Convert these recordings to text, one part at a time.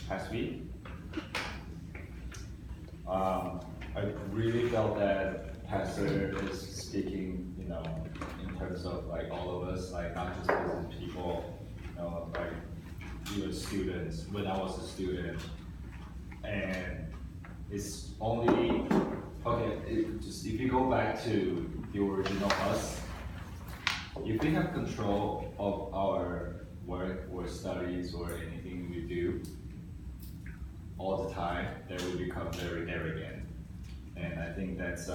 past week. I really felt that Pastor is speaking, in terms of like all of us, like not just business people, like even students. When I was a student, and it's only okay. Just if you go back to the original us, if we have control of our work or studies or anything we do all the time, then we become very arrogant. And I think that's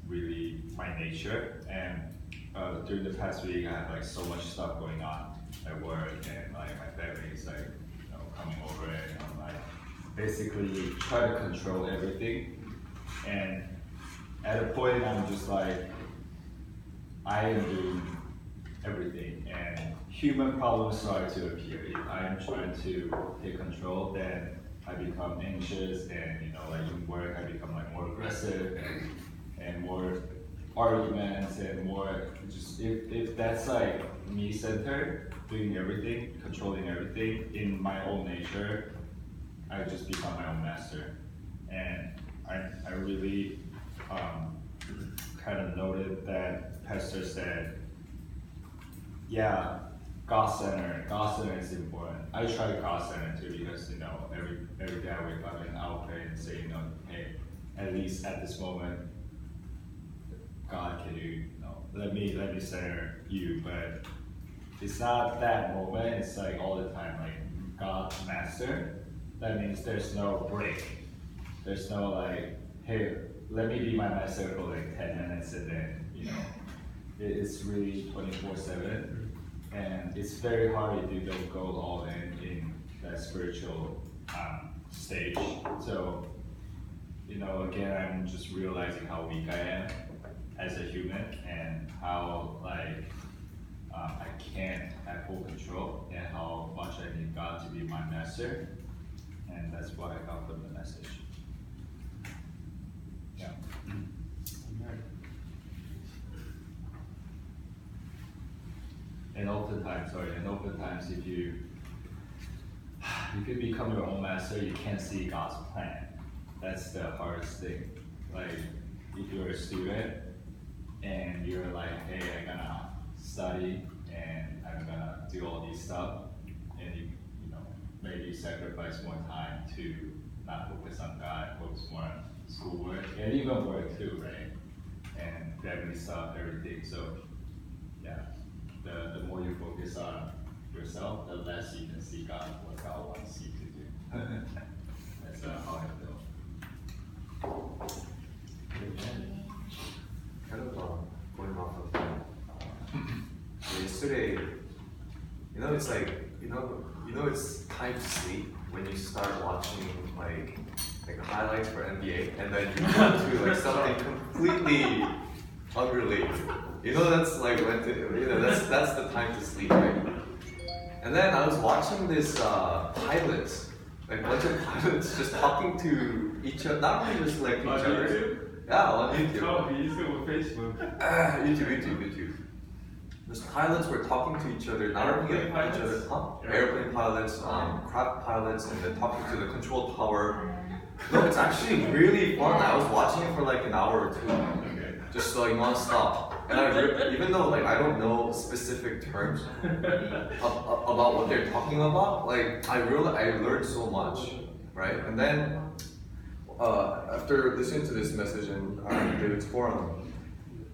really my nature. And during the past week, I had like so much stuff going on at work, and like my family is like coming over, and I'm like basically try to control everything. And at a point, I'm just like, I am doing everything, and human problems start to appear. If I am trying to take control, then I become anxious, and like in work, I become like more aggressive and more arguments and more just if that's like me centered, doing everything, controlling everything in my own nature, I just become my own master. And I really kind of noted that Pastor said, yeah, God-centered is important. I try God-centered too, because every day I wake up and I'll pray and say, hey, at least at this moment, God, can you, let me center you. But it's not that moment. It's like all the time, like God master. That means there's no break. There's no like, hey, let me be my master for like 10 minutes, and then it's really 24/7. And it's very hard if you don't go all in that spiritual stage. So, again, I'm just realizing how weak I am as a human, and how like I can't have full control, and how much I need God to be my master. And that's what I got from the message. Yeah. And oftentimes if you become your own master, you can't see God's plan. That's the hardest thing. Like if you're a student and you're like, hey, I'm gonna study and I'm gonna do all these stuff, and you maybe sacrifice more time to not focus on God, focus more on schoolwork and even work too, right? And family stuff, everything. So yeah. The more you focus on yourself, the less you can see God, what God wants you to do. That's how I feel. Amen. Kind of going off of that. Yesterday, it's like it's time to sleep when you start watching like highlights for NBA, and then you go to like something completely unrelated. That's like that's the time to sleep, right? And then I was watching this pilots, like bunch of pilots just talking to each other, not really just like each other. YouTube? Yeah, on YouTube. Oh, YouTube or Facebook? YouTube. Those pilots were talking to each other, not only like each other, airplane pilots, craft pilots, and then talking to the control tower. No, it's actually really fun. I was watching it for like an hour or two, just like non-stop. And even though like I don't know specific terms about what they're talking about, like I learned so much, right? And then after listening to this message in David's forum,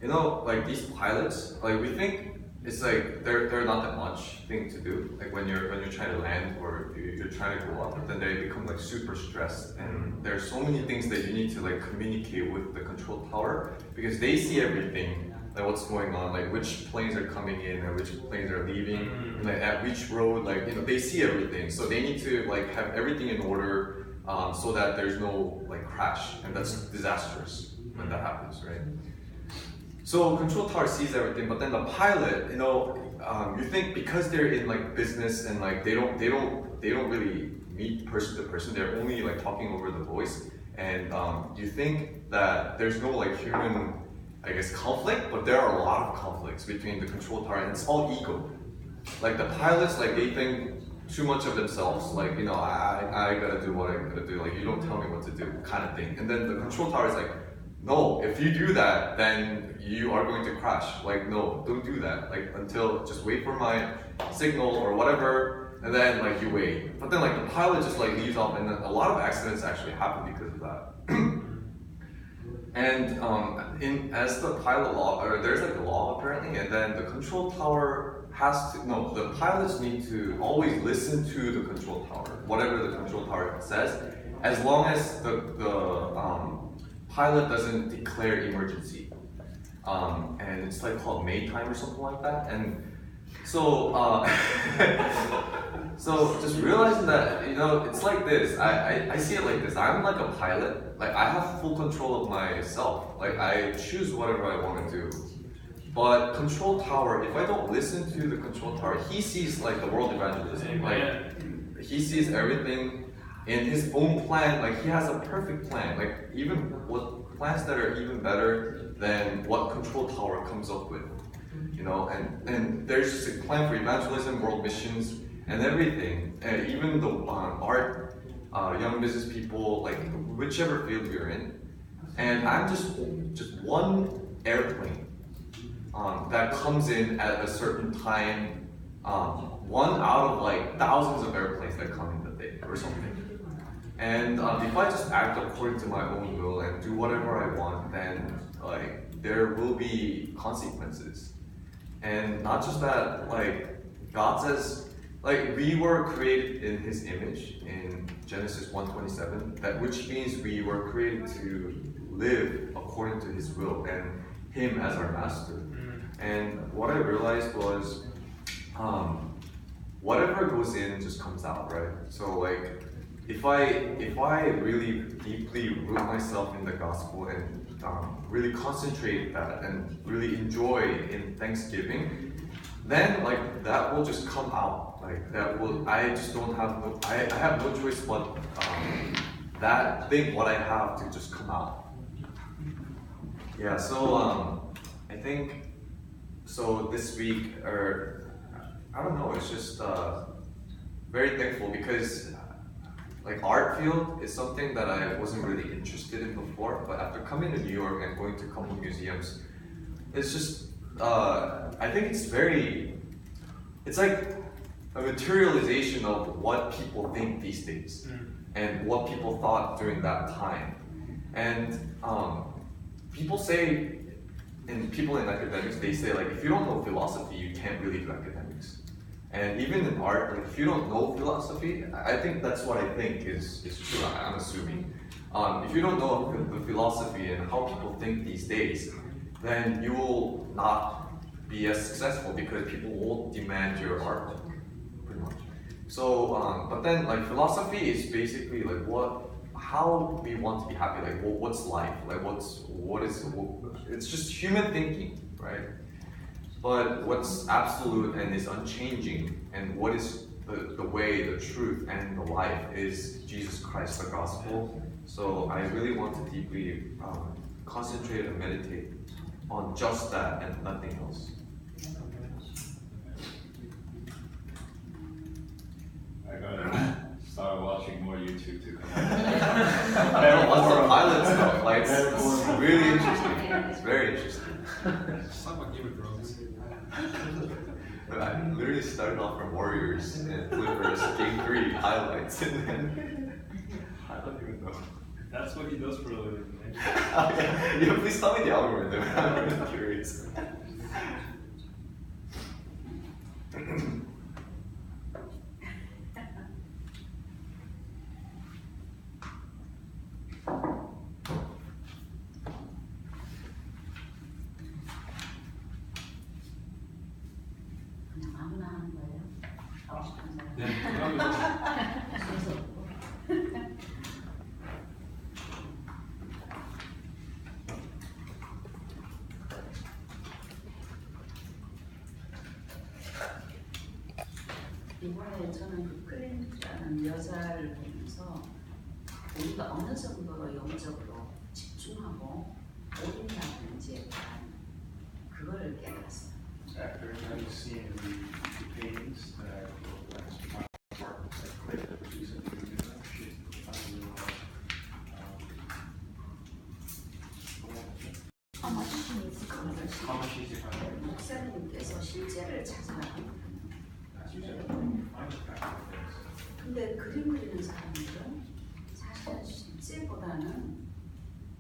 like these pilots, like we think it's like they're not that much thing to do. Like when you're trying to land or you're trying to go up, but then they become like super stressed, and there's so many things that you need to like communicate with the control tower, because they see everything, like what's going on, like which planes are coming in and which planes are leaving, like at which road, like they see everything, so they need to like have everything in order, so that there's no like crash, and that's disastrous when that happens, right? So control tower sees everything, but then the pilot, you think because they're in like business and like they don't really meet person to person, they're only like talking over the voice, and you think that there's no like human, I guess, conflict, but there are a lot of conflicts between the control tower, and it's all ego. Like the pilots, like they think too much of themselves, like, you know, I gotta do what I gotta do, like, you don't tell me what to do, kind of thing. And then the control tower is like, no, if you do that, then you are going to crash. Like, no, don't do that. Like, until, just wait for my signal or whatever, and then, like, you wait. But then, like, the pilot just, like, leaves off, and then a lot of accidents actually happen because of that. And as the pilot law, or there's like a law apparently, and then the control tower has to, no, the pilots need to always listen to the control tower, whatever the control tower says, as long as the pilot doesn't declare emergency. And it's like called Maytime or something like that. And so, so just realizing that, you know, it's like this. I see it like this. I'm like a pilot. Like, I have full control of myself. Like, I choose whatever I want to do. But control tower, if I don't listen to the control tower, he sees like the world evangelism. Like, he sees everything in his own plan. Like, he has a perfect plan. Like, even what plans that are even better than what control tower comes up with. You know, and there's just a plan for evangelism, world missions, and everything. And even the art, young business people, like whichever field we're in. And I'm just one airplane that comes in at a certain time. One out of like thousands of airplanes that come in the day or something. And if I just act according to my own will and do whatever I want, then like there will be consequences. And not just that, like God says, like we were created in His image in Genesis 1:27, that which means we were created to live according to His will and Him as our master. And what I realized was, whatever goes in just comes out, right? So like, if I really deeply root myself in the gospel and really concentrate that and really enjoy in Thanksgiving, then like that will just come out. Like that will, I just don't have no, I have no choice but that thing, what I have to just come out. Yeah, so I think, so this week, or I don't know, it's just very thankful because like art field is something that I wasn't really interested in before, but after coming to New York and going to a couple museums, it's just, I think it's like a materialization of what people think these days and what people thought during that time. And people say, and people in academics, they say like, if you don't know philosophy, you can't really do academics. And even in art, like if you don't know philosophy, I think that's what I think is true, I'm assuming. If you don't know the philosophy and how people think these days, then you will not be as successful because people won't demand your art, pretty much. So, but then like philosophy is basically like how we want to be happy, like what's life, like it's just human thinking, right? But what's absolute and is unchanging, and what is the way, the truth, and the life is Jesus Christ, the gospel. So I really want to deeply concentrate and meditate on just that and nothing else. I gotta start watching more YouTube to come. I don't watch the pilot stuff. Like it's really interesting. It's very interesting. Some of Game of Thrones. I literally started off from Warriors and Clippers, Game 3 highlights, and then I don't even know. That's what he does for a living. Yeah, please tell me the algorithm. I'm really curious. 아무나 하는 거예요? 하고 싶은 사람. 네. 이번에 저는 그 클린트라는 여자를 보면서 우리가 어느 정도로 영적으로 집중하고 올인하는지에 대한 그거를 깨달았어요. After having seen the paintings that I wrote last month, 근데 그림 그리는 사람들은 사실은 실제보다는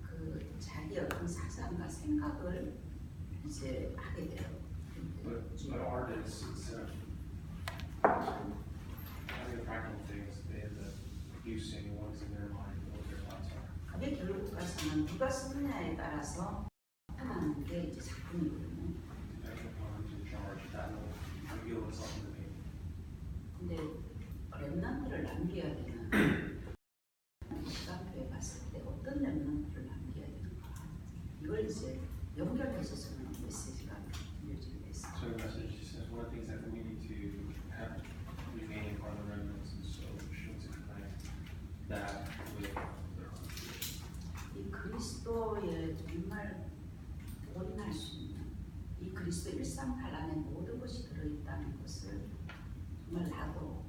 그 자기 어떤 사상과 생각을 이제 하게 돼요. But artists, instead of having practical things, they end up producing what is in their mind, what their thoughts are. 그게 결국 가서는 누가 쓰느냐에 따라서 나타나는 게 이제 작품이거든요. Depending upon who's in charge, that will reveal itself in the painting. 근데 랩런트를 남겨야 되는 시간표에 봤을 때 어떤 랩런트를 남겨야 되는가 이걸 이제 연결해서 저는 메시지가 들려지게 됐어요. So the message says one of the things that we need to have remaining are the remnants, and so she wants to connect that with their own. 이 그리스도에 정말 올인할 수 있는 이 그리스도 138 안에 모든 것이 들어있다는 것을 정말 나도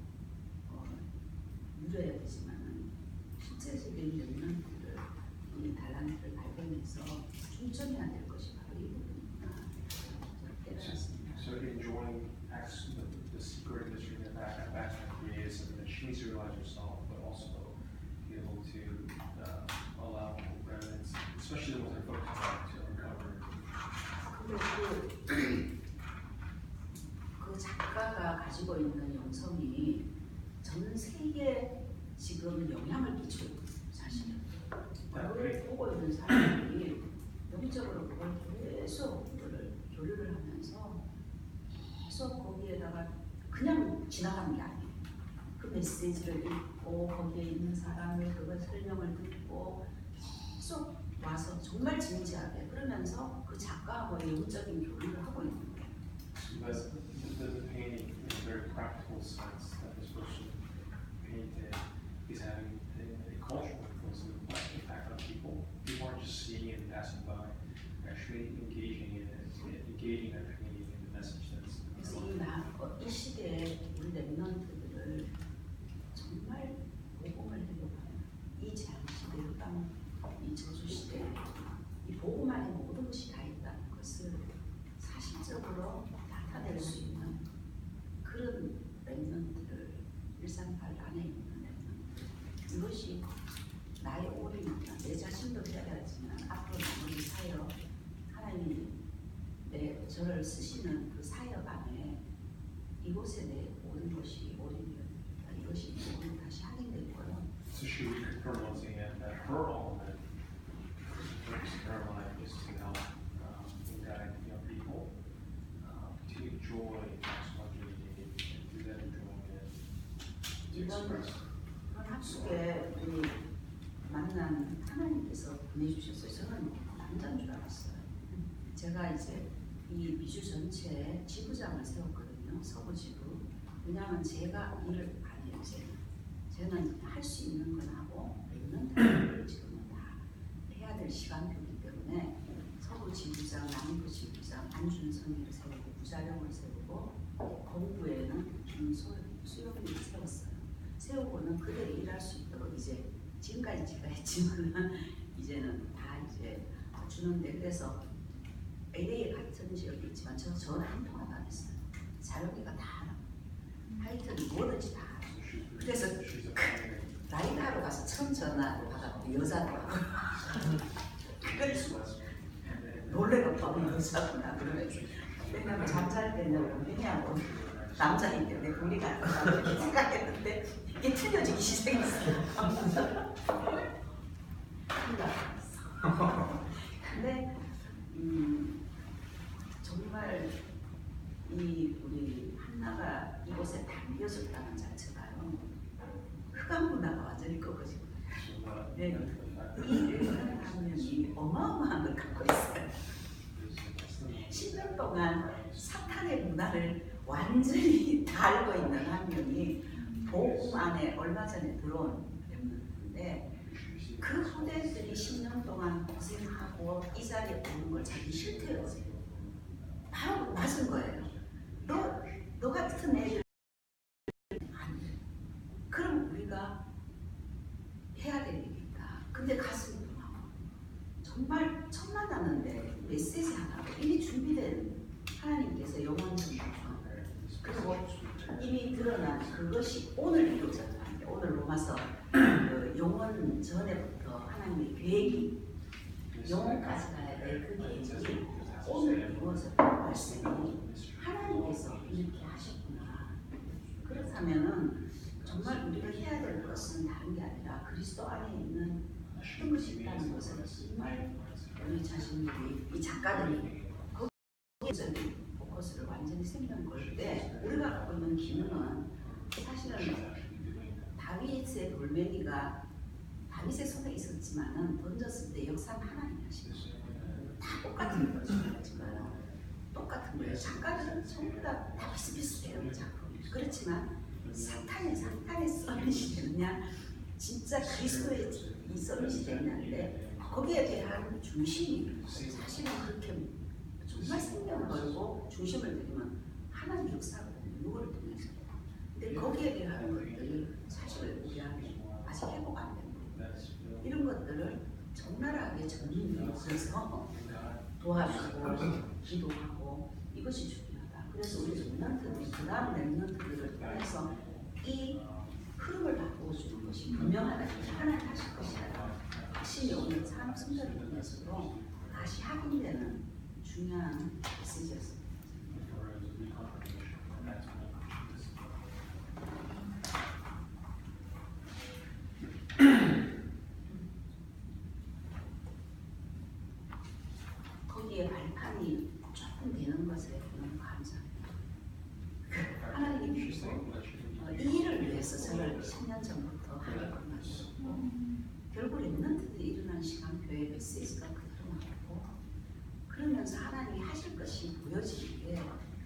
누려야 되지만은 실제적인 랩런트를 이 달란트를 발견해서 중점해야 될 것이 바로 이 부분이구나 깨달았습니다. So enjoying Acts, the secret mystery that Acts creates, and that she needs to realize herself, but also be able to allow remnants, especially the ones that are focused on, to uncover. 근데 그 작가가 가지고 있는 영성이 전 세계에 지금 영향을 끼치고 있어요, 사실은. 그걸 보고 있는 사람들이 영적으로 그걸 계속 교류를 하면서 계속 거기에다가 그냥 지나가는 게 아니에요. 그 메시지를 읽고 거기에 있는 사람을 그걸 설명을 듣고 계속 와서 정말 진지하게 그러면서 그 작가하고 영적인 교류를 하고 있는 거예요. But the painting, in a very practical sense, that this person painted is having a cultural influence and impact on people. People aren't just seeing it and passing by, actually engaging in it, engaging that painting and the message that's. 그래서 이 시대에 우리 랩런트들을 정말 복음을 해보면 이 재앙 시대로 이 저주 시대에 이 복음 안에 모든 것이 다 있다는 것을 사실적으로 나타낼 수 있는 그런 랩런트를 138 안에 있는 랩런트 이것이 나의 올인이다. 내 자신도 해야 되지만 앞으로 나머지 사역 하나님이 저를 쓰시는 그 사역 안에 이곳에 내 모든 것이 올인되어 있다. 이것이 오늘 다시 확인될 거예요. So she reconfirmed once again that her element, the purpose of her life is to help guide young people to enjoy God's and through that enjoyment to 이런 express. 학습에 우리 만난 하나님께서 보내주셨어요. 저는 남자인 줄 알았어요. 제가 이제 이 미주 전체에 지부장을 세웠거든요. 서부 지부. 왜냐하면 제가 일을 안 해요. 저는 할 수 있는 건 하고 있는 일을 지금은 다 해야 될 시간표이기 때문에 서부 지부장, 남부 지부장, 안준성이를 세우고 부자령을 세우고 본부에는 수영을 세웠어요. 세우고는 그대로 일할 수 있도록 이제 지금까지 제가 했지만 이제는 다 이제 주는데 그래서 LA 같은 지역이 있지만 저 전화 한 통화도 안 했어요. 자료기가 다 알아. 하여튼 뭐든지 다 알아. 그래서 라이브하러 가서 처음 전화를 받았고 여자도 하고 그래서 놀래겠다고 여자구나 그러면서 왜냐면 잠잘 때는 왜냐하고 남자인데 내 우리가 안 된다고 생각했는데 이게 틀려지기 시작했어요. 근데 정말 이 우리 한나가 이곳에 담겨졌다는 자체가요. 흑암 문화가 완전히 꺾어지고 네. 이 일하는 한 명이 어마어마한 걸 갖고 있어요. 10년 동안 사탄의 문화를 완전히 다 알고 있는 한 명이 복음 안에 얼마 전에 들어온 랩런트인데 그 후대들이 10년 동안 고생하고 이 자리에 오는 걸 자기 싫대요. 바로 맞은 거예요. 너 같은 애들 안 돼. 그럼 우리가 해야 될 일이 있다. 근데 가슴이 통하고 정말 처음 만났는데 메시지 하나로 이미 준비된 하나님께서 영원 전도서 그리고 이미 드러난 그것이 오늘 이루어졌다는 게 오늘 로마서 그 영원 전에부터 하나님의 계획이 영원까지 가야 될 그 계획이 오늘 이루어졌다는 말씀이 하나님께서 이렇게 하셨구나. 그렇다면은 정말 우리가 해야 될 것은 다른 게 아니라 그리스도 안에 있는 모든 것이 있다는 것을 정말 우리 자신들이 이 작가들이 거기에 포커스를 완전히 생명 걸 때 우리가 갖고 있는 기능은 사실은 다윗의 돌멩이가 다윗의 손에 있었지만은 던졌을 때 역사는 하나님이 하신 거예요. 다 똑같은 거지만 똑같은 거예요. 작가들은 전부 다 비슷비슷해요. 작품. 그렇지만 사탄의 썰밋이 되느냐 진짜 그리스도의 이 썰밋이 되느냐인데 거기에 대한 중심이 사실은 그렇게 정말 생명을 걸고 중심을 들이면 하나님 역사거든요. 누구를 통해서. 근데 거기에 대한 것들이 사실 우리 안에 아직 회복 안 된 거예요. 이런 것들을 적나라하게 정리해서 도와주고 기도하고 이것이 중요하다. 그래서 우리 랩런트들이 그 다음 랩런트들을 통해서 이 흐름을 바꾸어주는 것이 분명하다. 하나님 하실 것이다. 확실히 오늘 산업 선별을 통해서도 다시 확인되는 중요한 메시지였습니다. 거기에 발판이 조금 되는 것에 너무 감사합니다. 하나님이 계속 이 일을 위해서 저를 10년 전부터 하려고 만들었고 결국 랩런트들이 일어나는 시간표의 메시지가 그대로 나오고 그러면서 하나님이 하실 것이 보여지는데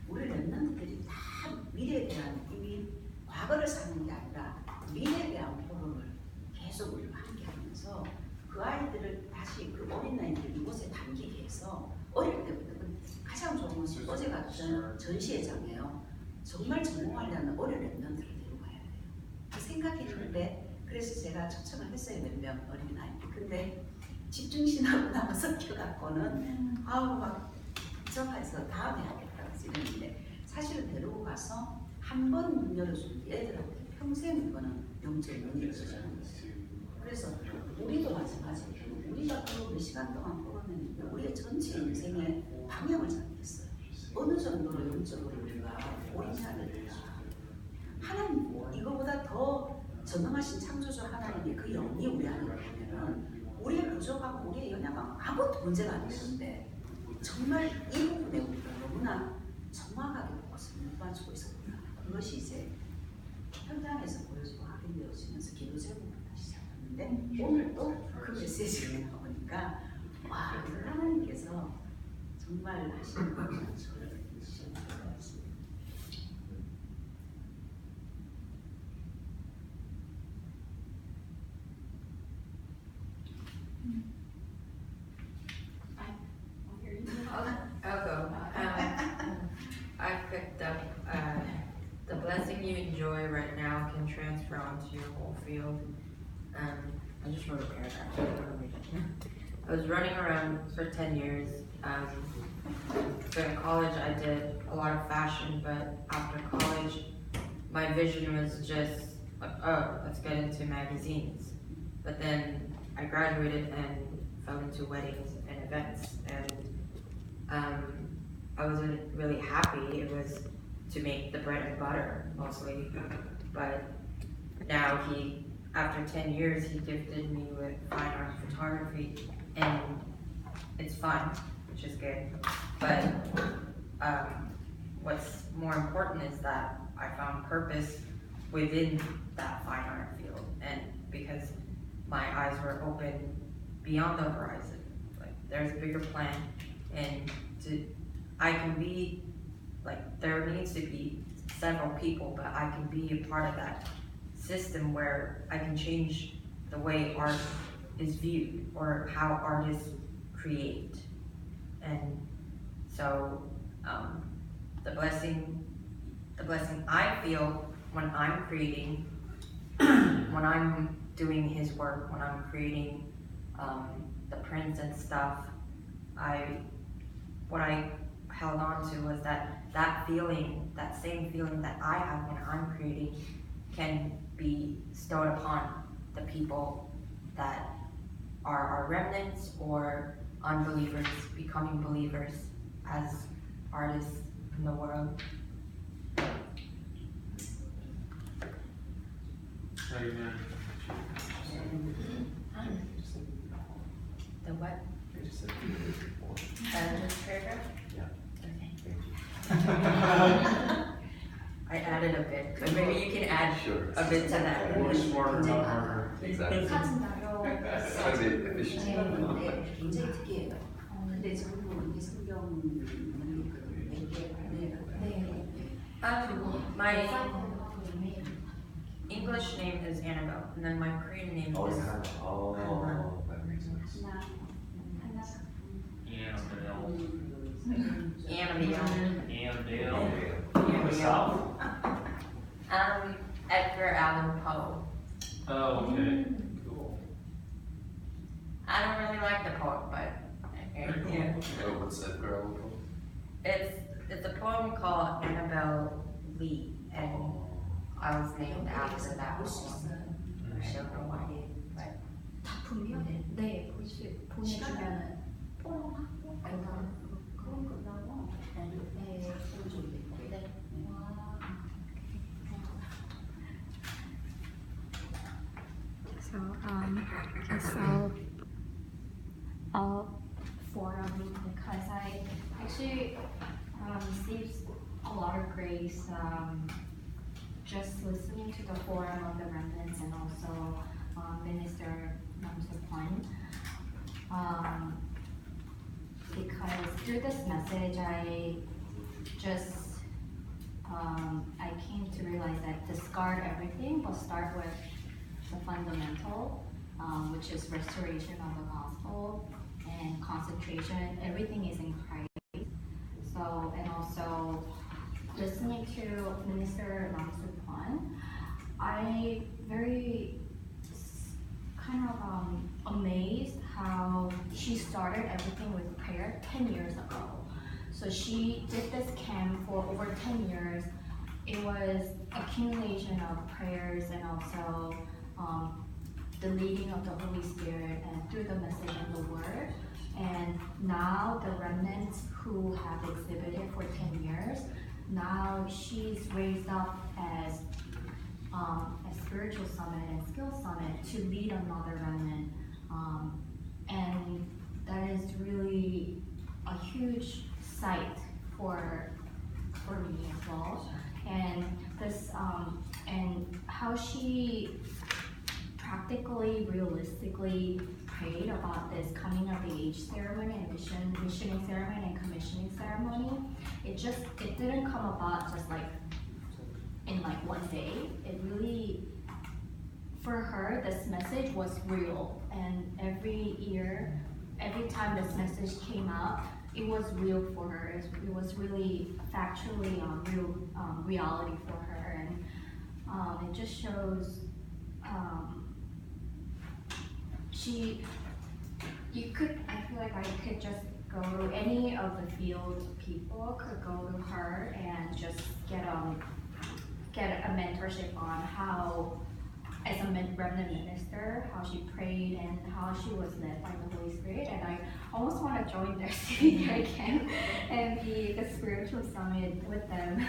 우리 랩런트들이 다 미래에 대한 이미 과거를 사는 게 아니라 미래에 대한 포럼을 계속 우리가 함께 하면서 그 아이들을 다시 그 어린 아이들을 이곳에 담기게 해서 어릴 때부터 가장 좋은 것은 어제 갔던 전시회장이에요. 정말 전공하려는 어린 랩런트를 데려가야 돼요. 그 생각했는데 그래서 제가 초청을 했어요. 몇 명 어린 아이들. 근데 집중신하고 나가 섞여갖고는 아우 막 복잡해서 다음에 하겠다고 이랬는데 사실은 데리고 가서 한 번 문 열어주는 게 애들한테 평생 이거는 영적 문이 있어지는 거예요. 그래서 우리도 마찬가지예요. 우리가 그 몇 시간 동안 포럼했는데 우리의 전체 인생의 방향을 잡겠어요. 어느 정도로 영적으로 우리가 올인해야 될까. 하나님 이거보다 더 전능하신 창조주 하나님의 그 영이 우리 안에 보면은 우리의 부족하고 우리의 연약함 아무것도 문제가 안 되는데 정말 이 부분에 우리가 너무나 정확하게 그것을 못 봐주고 있었구나. 그것이 이제 현장에서 보여지고 확인되어지면서 기도 제목부터 시작했는데 오늘 또 그 메시지가 나오니까 와 하나님께서 정말 하시는 것만 저를 시험해 보았습니다. I'll go. I picked up the blessing you enjoy right now can transfer onto your whole field. I just wrote a paragraph. So I'm read it. I was running around for 10 years. So in college, I did a lot of fashion, but after college, my vision was just like, oh, let's get into magazines. But then I graduated and fell into weddings and events, and I wasn't really happy. It was to make the bread and butter mostly, but now after 10 years, he gifted me with fine art photography, and it's fun, which is good. But what's more important is that I found purpose within that fine art field, and because my eyes were open beyond the horizon, like there's a bigger plan, and I can be, like there needs to be several people, but I can be a part of that system where I can change the way art is viewed or how artists create. And so the blessing I feel when I'm creating, when I'm doing his work, when I'm creating the prints and stuff, what I held on to was that feeling, that same feeling that I have when I'm creating, can be bestowed upon the people that are our remnants or unbelievers becoming believers as artists in the world. Amen. The what? This paragraph? Yeah. Okay. I added a bit, but maybe you can add Sure. a bit to that. Work smarter, not harder. Exactly. 같은 단어가 Extremely efficient. 네, 굉장히 특이해요. 근데 전부 이게 성경 있거든요. 네. My English name is Annabelle, and then my Korean name Oh, is yeah. Oh, that makes sense. Annabelle. South? Edgar Allan Poe. Oh, okay. Cool. I don't really like the poem, but yeah. Oh, what's Edgar Allan Poe? It's a poem called Annabelle Lee, and I was named after that poem. I don't know why, but 작품이요? 네, 보내주면은 그런 거라고. 네, 그런 정도 있고. 네. I saw a forum because I actually received a lot of grace just listening to the forum of the remnants and also Minister Namsupon. Because through this message, I came to realize that discard everything, but start with the fundamental, which is restoration of the gospel and concentration. Everything is in Christ. So, and also listening to Minister Namsupon, I very kind of amazed how she started everything with prayer 10 years ago. So she did this camp for over 10 years. It was accumulation of prayers and also the leading of the Holy Spirit and through the message and the word. And now the remnants who have exhibited for 10 years, now she's raised up as a spiritual summit and skill summit to lead another remnant. And that is really a huge sight for me as well. And this and how she practically, realistically prayed about this coming of the age ceremony and missioning ceremony and commissioning ceremony. It didn't come about just like in like one day. It really, for her, this message was real, and every year, every time this message came out, it was real for her. It was really factually real reality for her, and it just shows I feel like I could just go to any of the field people could go to her and just get a mentorship on how, as a remnant minister, how she prayed and how she was led by the Holy Spirit. And I almost want to join their city again and be the spiritual summit with them.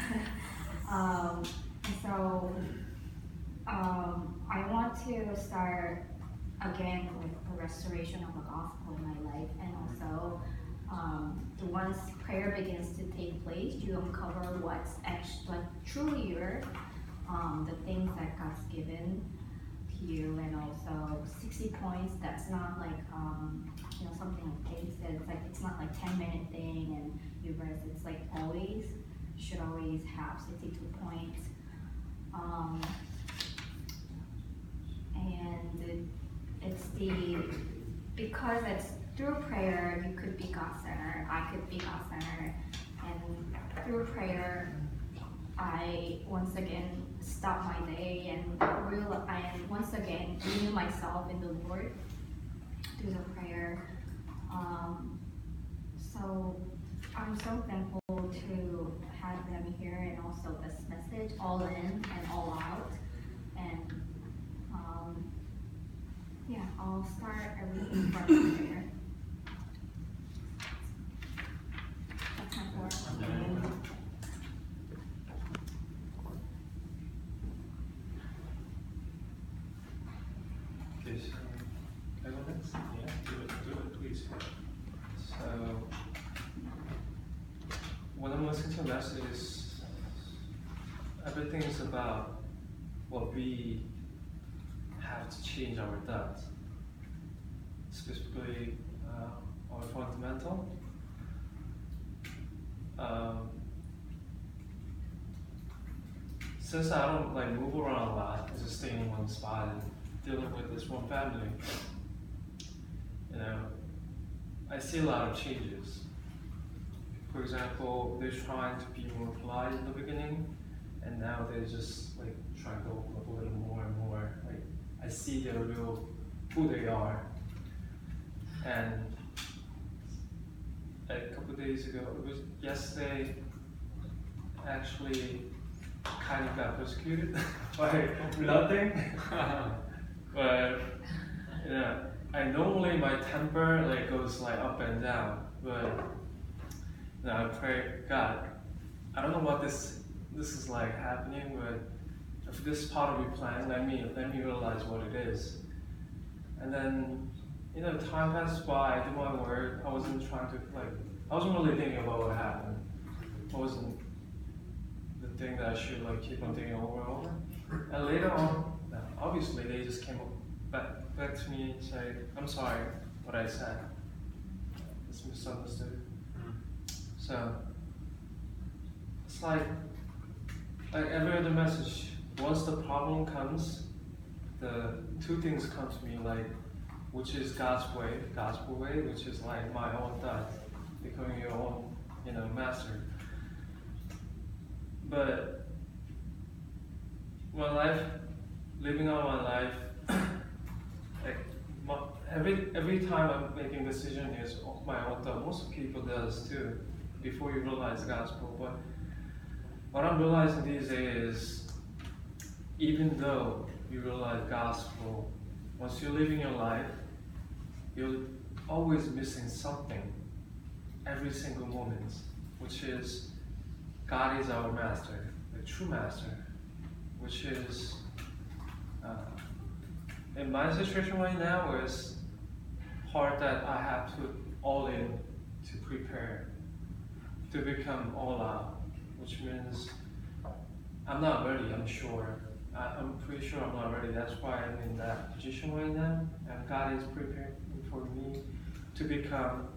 I want to start again with the restoration of the gospel in my life, and also once prayer begins to take place, you uncover what's actually truly yours, the things that God's given to you, and also 60 points. That's not like something like Kate said. It's not like 10-minute thing and you rest. It's like always should always have 62 points. And because it's through prayer, you could be God-centered, I could be God-centered, and through prayer, I once again stop my day and once again renew myself in the Lord through the prayer. So I'm so thankful to have them here, and also this message, all in and all out. will start everything from prayer. That's my four. Okay, so I go next? Yeah, do it, please. So, when I'm listening to messages, everything is about what we have to change our thoughts, specifically our fundamental. Since I don't like move around a lot, I just stay in one spot and dealing with this one family, you know, I see a lot of changes. For example, they're trying to be more polite in the beginning, and now they're just like trying to open up a little more and more. Like I see their real who they are. And a couple of days ago, it was yesterday, actually kind of got persecuted by nothing. But you know, I normally my temper like goes like up and down, but you know, I pray, God, I don't know what this is like happening, but if this is part of your plan, let me realize what it is. And then, you know, time passed by, I did my work, I wasn't really thinking about what happened. It wasn't the thing that I should like keep on thinking over and over. And later on, obviously they just came back to me and said, I'm sorry, what I said. It's misunderstood. So, it's like every other message, once the problem comes, the two things come to me, like, which is God's way, gospel way, which is like my own thought, becoming your own, you know, master. But my life, living out my life, like every time I'm making a decision is my own thought. Most people does too, before you realize the gospel. But what I'm realizing these days is, even though you realize gospel, once you're living your life, you're always missing something every single moment, which is God is our master, the true master, which is, in my situation right now, is part that I have to all in to prepare, to become all out, which means I'm not ready, I'm sure. I'm pretty sure I'm not ready. That's why I'm in that position right now. And God is preparing for me to become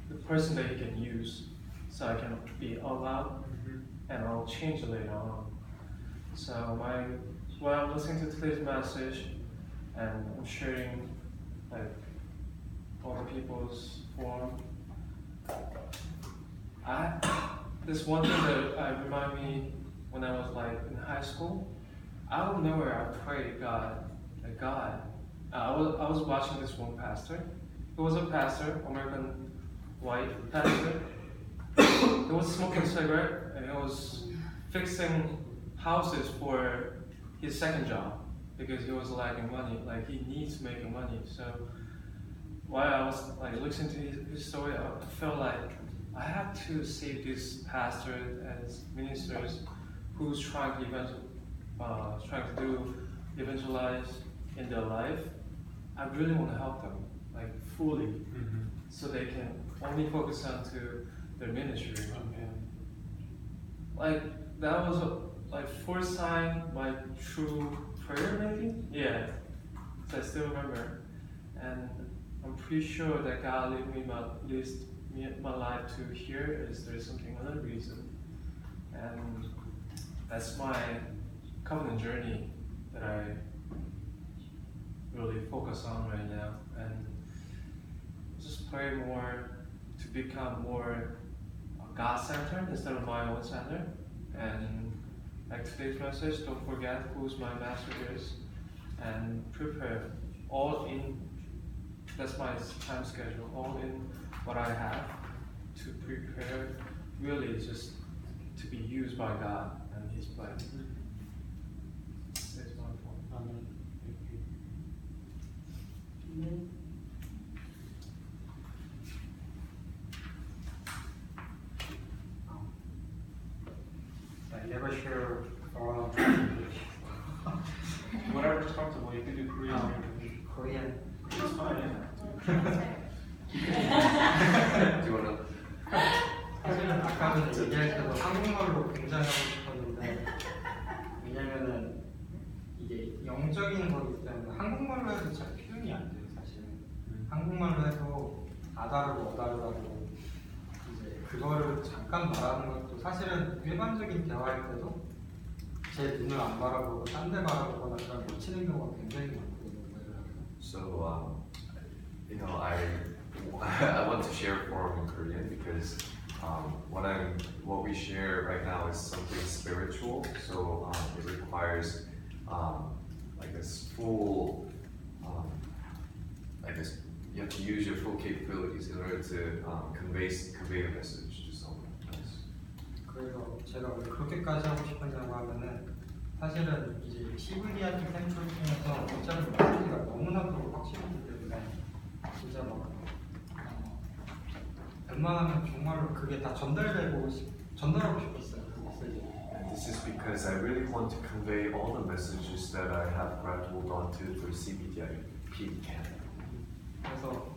the person that He can use, so I can be all out, and I'll change later on. So when I'm listening to today's message, and I'm sharing like other people's forum, this one thing that remind me when I was like in high school. Out of nowhere, I prayed, God, like God. I was watching this one pastor. He was a pastor, American white pastor. He was smoking a cigarette, and he was fixing houses for his second job because he was lacking money. Like he needs making money. So while I was like listening to his story, I felt like I have to save these pastors and ministers who's trying to evangelize in their life. I really want to help them, like fully, so they can only focus on to their ministry. Like that was like first time my true prayer, maybe. Yeah, so I still remember, and I'm pretty sure that God lead my life to here is there's something other reason, and that's my covenant journey that I really focus on right now, and just pray more to become more God-centered instead of my own centered. And like today's message, don't forget who's my master is, and prepare all in. That's my time schedule. All in what I have to prepare, really just to be used by God and His plan. That's my point. sure for Whatever's comfortable, you can do Korean or English. Korean. It's fine, yeah. Do you wanna? 사실은 아까 전에 얘기할 때도 한국말로 굉장히 하고 싶었는데 왜냐면은 이게 영적인 거기 때문에 한국말로 해도 잘 표현이 안 돼요 사실은. 한국말로 해도 아다르고 어다르다고 이제 그거를 잠깐 말하는 것도 사실은 일반적인 대화할 때도 제 눈을 안 바라보고 딴 데 바라보거나 그런 놓치는 경우가 굉장히 많거든요. So, you know, I want to share for in Korean because what we share right now is something spiritual. So it requires like this full, I guess you have to use your full capabilities in order to convey a message to someone else. 그래서 제가 왜 그렇게까지 하고 싶었냐고 하면은 사실은 이제 시브리아트 캠프를 통해서 어차피 메시지가 너무나도 확실하기 때문에 진짜 막 웬만하면 정말로 그게 다 전달하고 싶었어요 그 메시지. And this is because I really want to convey all the messages that I have grabbed hold onto through CBDIP camp. 그래서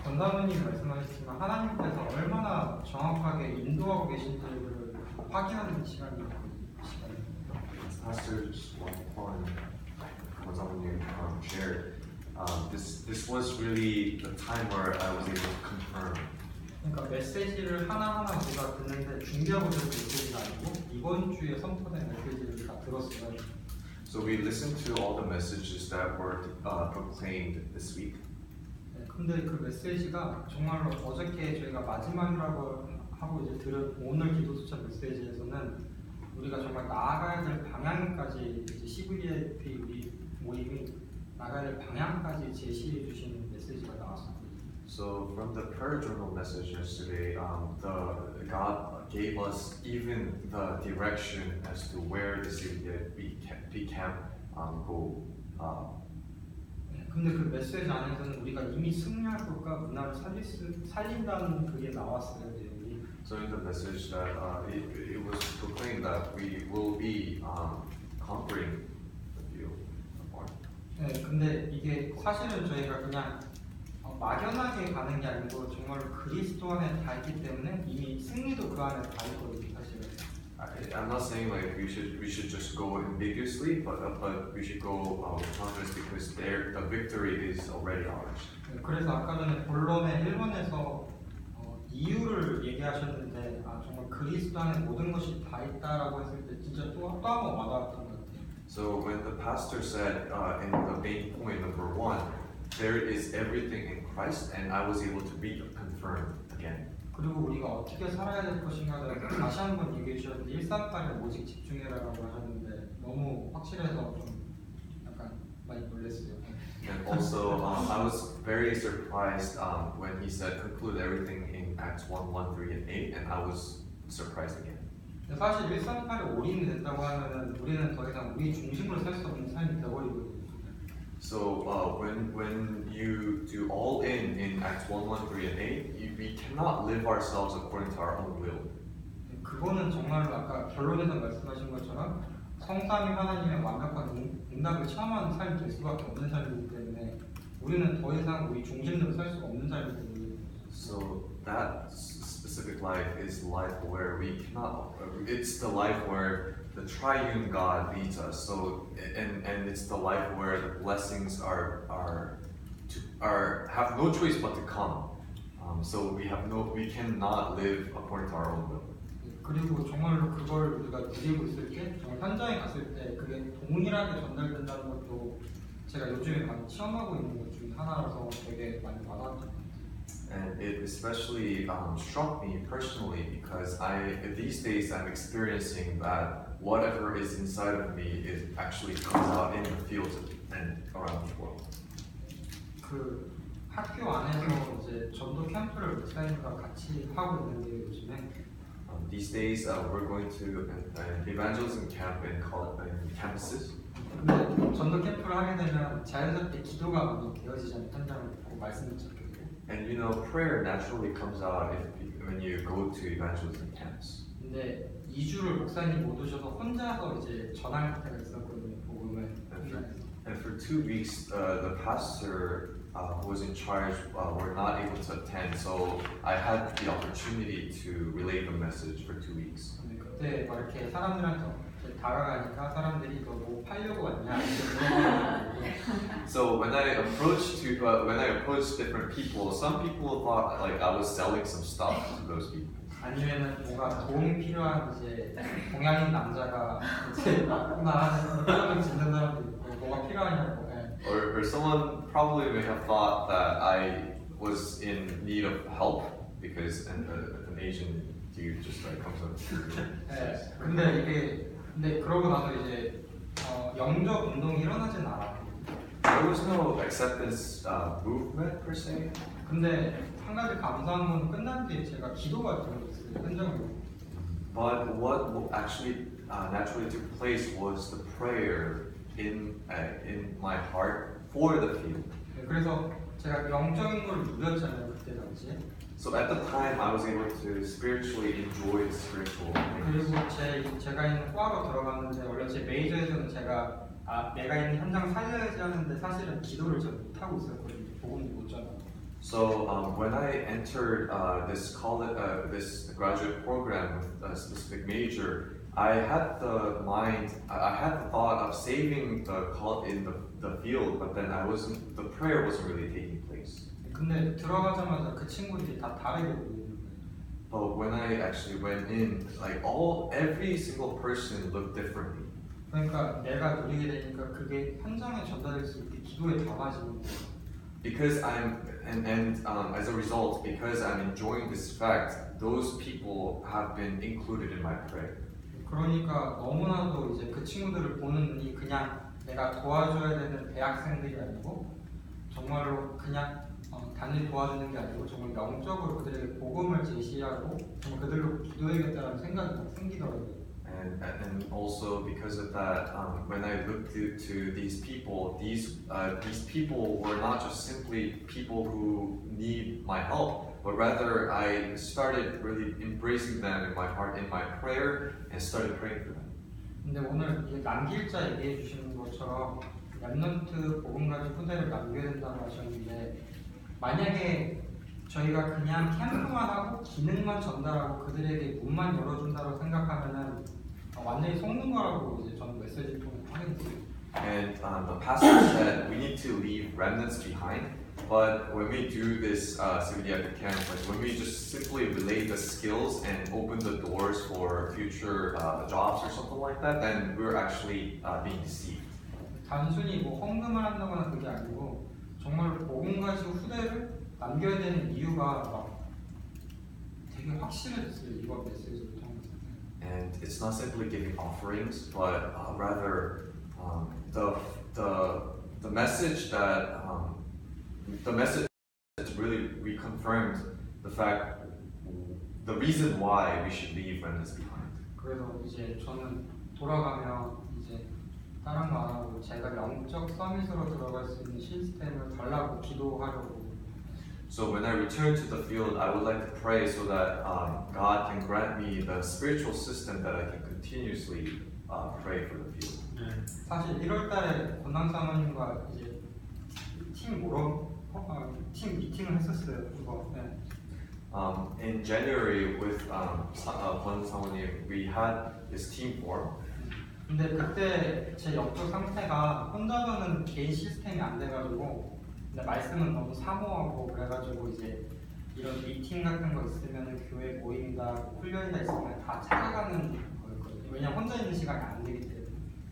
권다무님 말씀하셨지만 하나님께서 얼마나 정확하게 인도하고 계신지를 확인하는 시간이거든요. Pastor's one someone you shared. This was really the time where I was able to confirm. 그러니까 메시지를 하나하나 우리가 듣는데 준비하고 들은 메시지가 아니고 이번 주에 선포된 메시지를 다 들었어요. So we listened to all the messages that were proclaimed this week. 네, 근데 그 메시지가 정말로 어저께 저희가 마지막이라고 하고 이제 들은 오늘 기도수차 메시지에서는 우리가 정말 나아가야 될 방향까지 이제 CVDIP 우리 모임이 나가야 될 방향까지 제시해 주시는 메시지가 나왔습니다. So from the prayer journal message yesterday, God gave us even the direction as to where the CVDIP camp go. 네, 근데 그 메시지 안에서는 우리가 이미 승리할 것과 문화를 살린다는 그게 나왔어요. 내용이. So in the message that it was proclaimed that we will be conquering the field of war. 네, 근데 이게 사실은 저희가 그냥 막연하게 가는 게 아니고 정말로 그리스도 안에 다 있기 때문에 이미 승리도 그 안에 다 있거든요, 사실은. I'm not saying like we should just go ambiguously, but we should go with confidence because the victory is already ours. 네, 그래서 아까 전에 본론에 1번에서 이유를 얘기하셨는데 정말 그리스도 안에 모든 것이 다 있다라고 했을 때 진짜 또 한 번 와닿았던 것 같아요. So when the pastor said in the main point number 1, there is everything in Christ, and I was able to be confirmed again. 그리고 우리가 어떻게 살아야 될 것인가를 다시 한번 얘기해 주셨는데 138에 오직 집중해라라고 하셨는데 너무 확실해서 좀 약간 많이 놀랐어요. And also, I was very surprised when he said conclude everything in Acts 1, 1, 3, and 8, and I was surprised again. 사실 138에 올인이 된다고 하면은 우리는 더 이상 우리 중심으로 살 수 없는 삶이 되어버리거든요. So when you do all in Acts 1, 1, 3, and 8, we cannot live ourselves according to our own will. 그거는 정말로 아까 결론에서 말씀하신 것처럼 성삼위 하나님의 완벽한 응답을 체험하는 삶이 될 수밖에 없는 삶이기 때문에 우리는 더 이상 우리 중심대로 살 수가 없는 삶이 되거든요. So that specific life is life where we cannot. It's the life where the triune God leads us. So and it's the life where the blessings are have no choice but to come. So we cannot live according to our own will. 그리고 정말로 그걸 우리가 누리고 있을 때 정말 현장에 갔을 때 그게 동일하게 전달된다는 것도 제가 요즘에 많이 체험하고 있는 것 중에 하나라서 되게 많이 와닿았던 것 같아요. And it especially struck me personally because these days I'm experiencing that whatever is inside of me is actually comes out in the fields and around the world. 그 학교 안에서 이제 전도 캠프를 목사님과 같이 하고 있는데 요즘에 These days we're going to an evangelism camp in campuses. 근데 전도 캠프를 하게 되면 자연스럽게 기도가 많이 되어지잖아요. 현장을 보고 말씀을 듣게 되고. And you know, prayer naturally comes out when you go to evangelism camps. 근데 2주를 목사님 못 오셔서 혼자서 이제 전할 때가 있었거든요. 복음을. And for 2 weeks, the pastor who was in charge were not able to attend, so I had the opportunity to relay the message for 2 weeks. 근데 그때 막 이렇게 사람들한테 이렇게 다가가니까 사람들이 너 뭐 팔려고 왔냐 이렇게 물어보는 So when I approached different people, some people thought like I was selling some stuff to those people. 아니면은 뭐가 도움이 필요한 이제 동양인 남자가 이제 왔구나 하는 표정을 짓는 사람도 있고 뭐가 필요하냐고. Or someone probably may have thought that I was in need of help because an Asian dude just like comes up to me. 네, 근데 그러고 나서 이제 영접 운동이 일어나진 않았고. There was no acceptance movement per se. 근데 한 가지 감사한 건 끝난 뒤에 제가 기도가 들어졌어요, 현장으로. But what actually naturally took place was the prayer in my heart for the field. 네, 그래서 제가 영적인 걸 누렸잖아요, 그때 당시에. So at the time, I was able to spiritually enjoy the spiritual things. 그리고 제가 있는 과로 들어갔는데 원래 제 메이저에서는 제가 내가 있는 현장 살려야지 하는데 사실은 기도를 잘 못하고 있었거든요. 복음도 못 전하고. So when I entered this graduate program with a specific major, I had the thought of saving the call in the field, but then the prayer wasn't really taking place. 근데 들어가자마자 그 친구들이 다 다르게 보이는 거예요. But when I actually went in, like every single person looked differently. 그러니까 내가 누리게 되니까 그게 현장에 전달될 수 있게 기도에 담아지는 거예요. Because as a result, because I'm enjoying this fact, those people have been included in my prayer. 그러니까 너무나도 이제 그 친구들을 보는 눈이 그냥 내가 도와줘야 되는 대학생들이 아니고 정말로 그냥 단지 도와주는 게 아니고 정말 영적으로 그들에게 복음을 제시하고 정말 그들로 기도해야겠다는 생각이 막 생기더라고요. And also because of that, when I looked to these people were not just simply people who need my help, but rather I started really embracing them in my heart, in my prayer, and started praying for them. 근데 오늘 이제 남길 자 얘기해 주시는 것처럼 랩넌트 복음 가진 후대를 남겨야 된다고 하셨는데 만약에 저희가 그냥 캠프만 하고 기능만 전달하고 그들에게 문만 열어준다고 생각하면은 완전히 속는 거라고 이제 저는 메시지를 통해 확인했어요. And the pastor said we need to leave remnants behind, but when we do this CVD at the camp, like when we just simply relay the skills and open the doors for future jobs or something like that, then we're actually being deceived. 단순히 뭐 헌금을 한다거나 그게 아니고 정말 복음 가지고 후대를 남겨야 되는 이유가 막 되게 확실해졌어요. 이번 메시지를 통해서. And it's not simply giving offerings, but rather the message that really reconfirmed the reason why we should leave remnants behind. 그래서 이제 저는 돌아가면 이제 다른 거 안 하고 제가 영적 서밋으로 들어갈 수 있는 시스템을 달라고 기도하려고. So when I return to the field, I would like to pray so that God can grant me the spiritual system that I can continuously pray for the field. 사실 1월달에 권당 사모님과 이제 팀 미팅을 했었어요. 그거. 네. In January with 권 사모님, we had this team forum. 근데 그때 제 영적 상태가 혼자서는 개인 시스템이 안 돼가지고 근데 말씀은 너무 사모하고 그래가지고 이제 이런 미팅 같은 거 있으면 교회 모임이다 훈련이다 있으면 다 찾아가는 거였거든요. 왜냐면 혼자 있는 시간이 안 되기 때문에.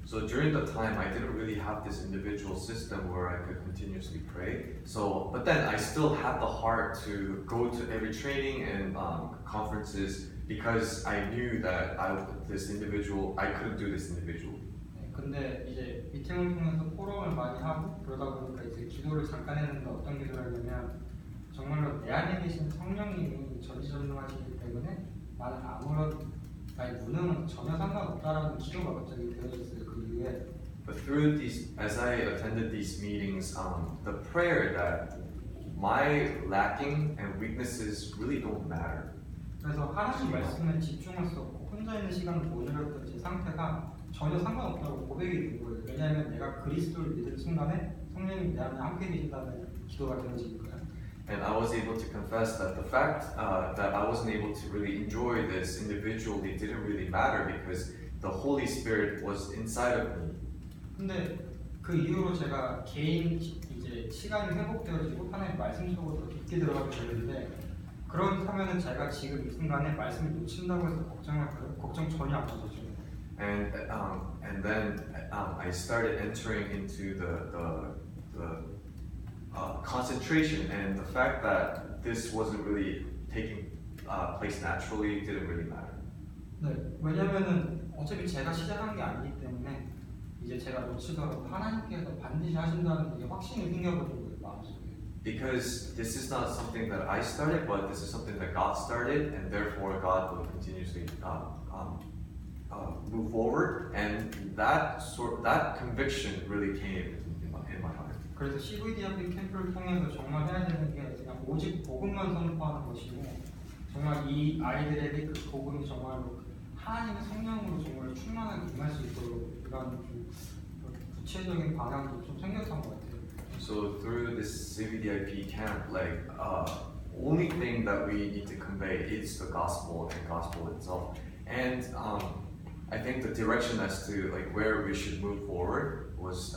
So during the time, I didn't really have this individual system where I could continuously pray. So, but then I still had the heart to go to every training and conferences because I knew that I couldn't do this individually. 근데 이제 미팅을 통해서 포럼을 많이 하고 그러다 보니까 이제 기도를 잠깐 했는데 어떤 기도를 하냐면 정말로 내 안에 계신 성령님이 전지전능하시기 때문에 나는 나의 무능은 전혀 상관없다라는 기도가 갑자기 되어졌어요. 그 이후에. But as I attended these meetings, the prayer that my lacking and weaknesses really don't matter. 그래서 하나님 말씀에 집중할 수 없고 혼자 있는 시간을 모자랐던 제 상태가 전혀 상관없다고 고백이 된 거예요. 왜냐하면 내가 그리스도를 믿은 순간에 성령님 내 안에 함께 계신다는 기도가 되어지니까요. And I was able to confess that the fact that I wasn't able to really enjoy this individually didn't really matter because the Holy Spirit was inside of me. 근데 그 이후로 제가 개인 이제 시간이 회복되어지고 하나님 말씀 속으로 더 깊게 들어가게 되는데 그렇다면은 제가 지금 이 순간에 말씀을 놓친다고 해서 걱정할까요? 걱정 전혀 안 하죠. And then I started entering into the concentration, and the fact that this wasn't really taking place naturally didn't really matter. 네, 왜냐면은 어차피 제가 시작한 게 아니기 때문에 이제 제가 놓치더라도 하나님께서 반드시 하신다는 게 확신이 생겨버린 거예요, 마음속에. Because this is not something that I started, but this is something that God started, and therefore God will continuously move forward, and that conviction really came in my heart. 그래서 CVDRP 캠프를 통해서 정말 해야 되는 게 그냥 오직 복음만 선포하는 것이고 정말 이 아이들에게 그 복음이 정말로 하나님의 성령으로 정말 충만하게 임할 수 있도록 이런 좀 구체적인 방향도 좀 생겼던 것 같아요. So through this CVDIP camp, like only thing that we need to convey is the gospel and gospel itself, and I think the direction as to like where we should move forward was